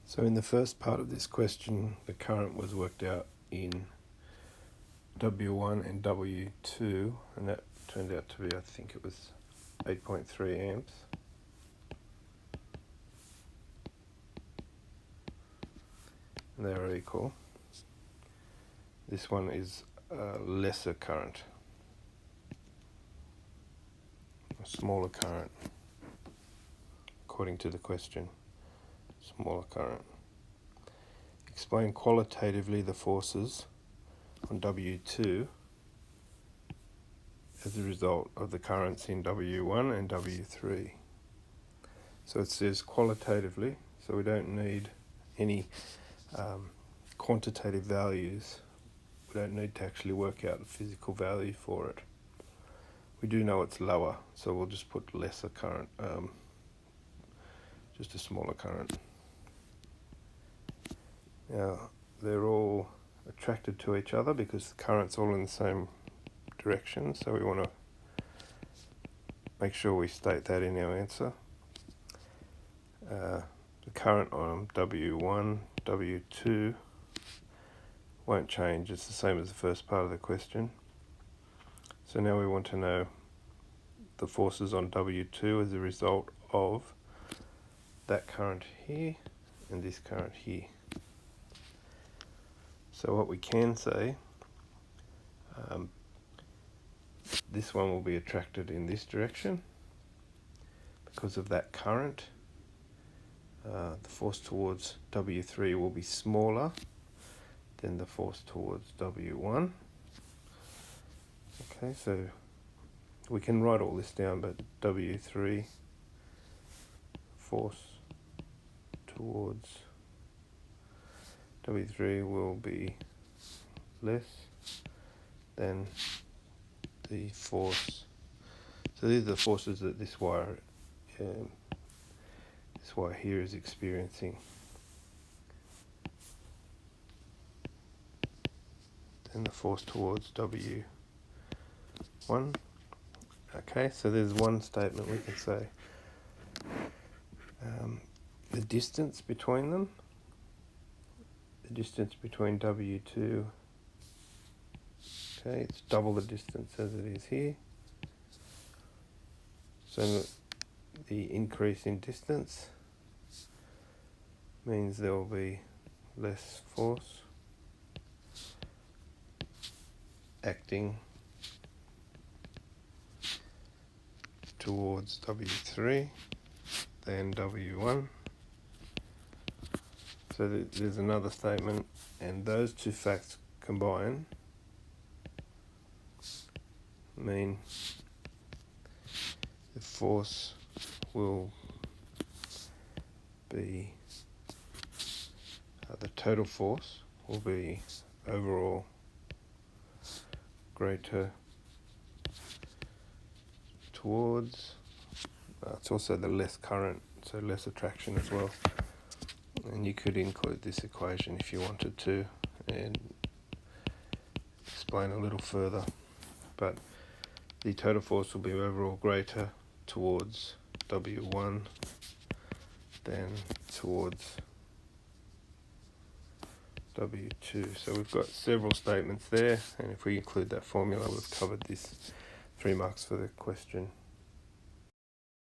So in the first part of this question, the current was worked out in W1 and W2, and that turned out to be, I think it was 8.3 amps. And they are equal. This one is a lesser current, a smaller current, according to the question. Smaller current. Explain qualitatively the forces on W2 as a result of the currents in W1 and W3. So it says qualitatively, so we don't need any quantitative values. We don't need to actually work out a physical value for it. We do know it's lower, so we'll just put lesser current, just a smaller current. Now, they're all attracted to each other because the current's all in the same direction, so we want to make sure we state that in our answer. The current on W1, W2 won't change, it's the same as the first part of the question. So now we want to know the forces on W2 as a result of that current here and this current here. So what we can say, this one will be attracted in this direction because of that current. The force towards W3 will be smaller than the force towards W1. Okay, so we can write all this down, but W3 force towards W3 will be less than the force. So these are the forces that this wire here is experiencing. Then the force towards W1. Okay, so there's one statement we can say. The distance between them, the distance between W2, okay, it's double the distance as it is here. So the increase in distance means there will be less force acting towards W3 than W1. So there's another statement, and those two facts combined mean the force will be, the total force will be overall greater towards, it's also the less current, so less attraction as well. And you could include this equation if you wanted to and explain a little further. But the total force will be overall greater towards W1 than towards W2. So we've got several statements there, and if we include that formula, we've covered this 3 marks for the question.